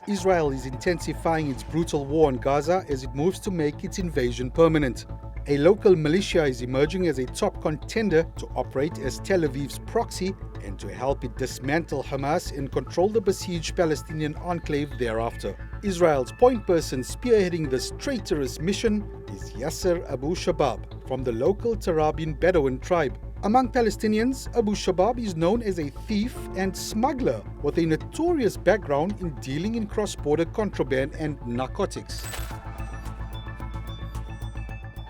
Israel is intensifying its brutal war on Gaza as it moves to make its invasion permanent. A local militia is emerging as a top contender to operate as Tel Aviv's proxy and to help it dismantle Hamas and control the besieged Palestinian enclave thereafter. Israel's point person spearheading this traitorous mission is Yasser Abu Shabab from the local Tarabian Bedouin tribe. Among Palestinians, Abu Shabab is known as a thief and smuggler with a notorious background in dealing in cross-border contraband and narcotics.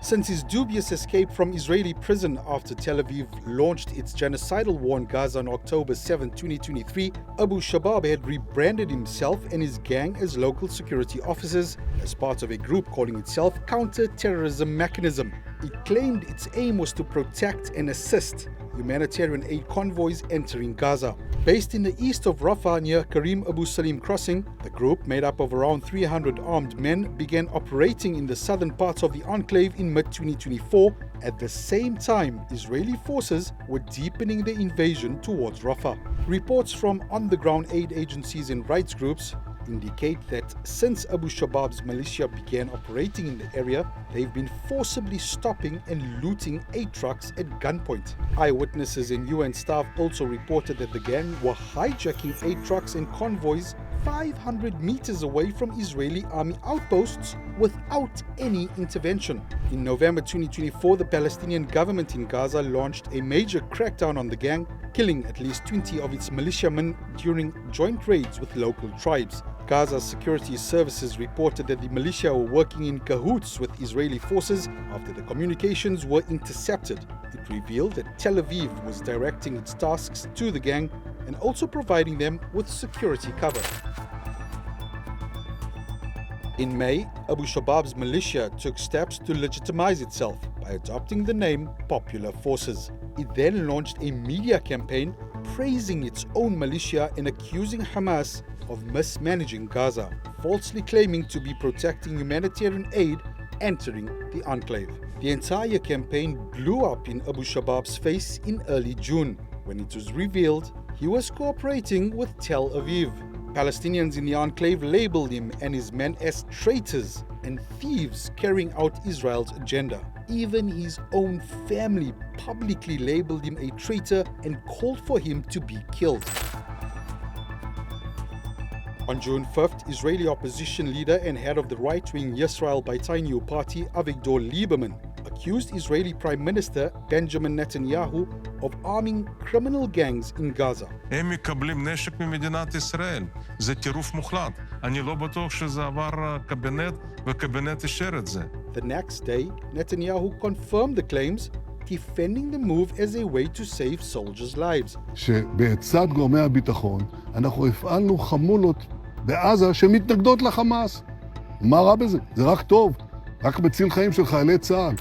Since his dubious escape from Israeli prison after Tel Aviv launched its genocidal war on Gaza on October 7, 2023, Abu Shabab had rebranded himself and his gang as local security officers as part of a group calling itself Counter-Terrorism Mechanism. It claimed its aim was to protect and assist humanitarian aid convoys entering Gaza. Based in the east of Rafah near Karim Abu Salim crossing, the group, made up of around 300 armed men, began operating in the southern parts of the enclave in mid-2024. At the same time, Israeli forces were deepening the invasion towards Rafah. Reports from on-the-ground aid agencies and rights groups indicate that since Abu Shabab's militia began operating in the area, they've been forcibly stopping and looting aid trucks at gunpoint. Eyewitnesses and UN staff also reported that the gang were hijacking aid trucks and convoys 500 meters away from Israeli army outposts without any intervention. In November 2024, the Palestinian government in Gaza launched a major crackdown on the gang, killing at least 20 of its militiamen during joint raids with local tribes. Gaza's security services reported that the militia were working in cahoots with Israeli forces after the communications were intercepted. It revealed that Tel Aviv was directing its tasks to the gang and also providing them with security cover. In May, Abu Shabab's militia took steps to legitimize itself by adopting the name Popular Forces. It then launched a media campaign praising its own militia and accusing Hamas of mismanaging Gaza, falsely claiming to be protecting humanitarian aid entering the enclave. The entire campaign blew up in Abu Shabab's face in early June, when it was revealed he was cooperating with Tel Aviv. Palestinians in the enclave labeled him and his men as traitors and thieves carrying out Israel's agenda. Even his own family publicly labeled him a traitor and called for him to be killed. On June 5th, Israeli opposition leader and head of the right-wing Yisrael Beitenu party, Avigdor Lieberman, accused Israeli Prime Minister Benjamin Netanyahu of arming criminal gangs in Gaza. הם מקבלים נשק ממדינת ישראל. זה טירוף מוחלט. אני לא בטוח שזה עבר קבינט וקבינט אישר את זה. The next day, Netanyahu confirmed the claims, defending the move as a way to save soldiers' lives. שבצד גורמי הביטחון אנחנו הפעלנו חמולות בעזה שמתנגדות לחמאס. מה רע בזה? זה רק טוב. רק מציל חיים של חיילי צה"ל.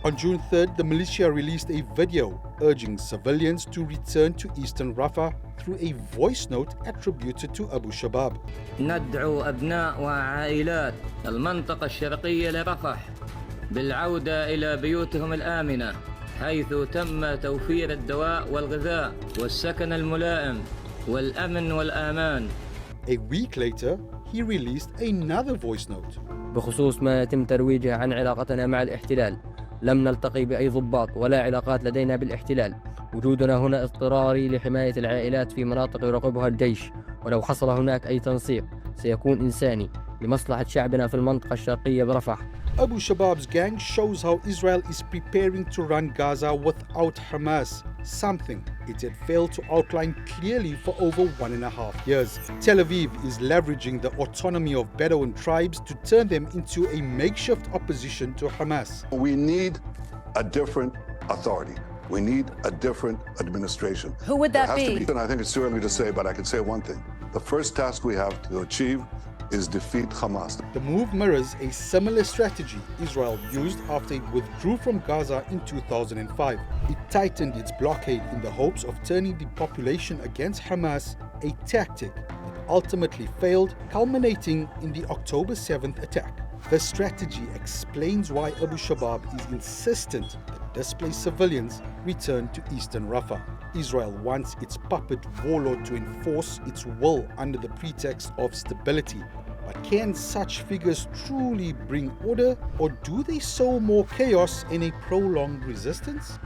On June 3rd, the militia released a video urging civilians to return to eastern Rafah through a voice note attributed to Abu Shabab. ندعو أبناء وعائلات المنطقة الشرقية لرفح بالعودة إلى بيوتهم الآمنة حيث تم توفير الدواء والغذاء والسكن الملائم والأمن والأمان. A week later, he released another voice note. بخصوص ما يتم ترويجه عن علاقتنا مع الاحتلال، لم نلتقي بأي ضباط ولا علاقات لدينا بالاحتلال. وجودنا هنا اضطراري لحماية العائلات في مناطق يراقبها الجيش، ولو حصل هناك أي تنسيق سيكون إنساني لمصلحة شعبنا في المنطقة الشرقية برفح. Abu Shabab's gang shows how Israel is preparing to run Gaza without Hamas, something it had failed to outline clearly for over 1.5 years. Tel Aviv is leveraging the autonomy of Bedouin tribes to turn them into a makeshift opposition to Hamas. We need a different authority. We need a different administration. Who would that be? And I think it's too early to say, but I can say one thing. The first task we have to achieve is defeat Hamas. The move mirrors a similar strategy Israel used after it withdrew from Gaza in 2005. It tightened its blockade in the hopes of turning the population against Hamas, a tactic that ultimately failed, culminating in the October 7th attack. This strategy explains why Abu Shabab is insistent that displaced civilians return to eastern Rafah. Israel wants its puppet warlord to enforce its will under the pretext of stability. But can such figures truly bring order, or do they sow more chaos in a prolonged resistance?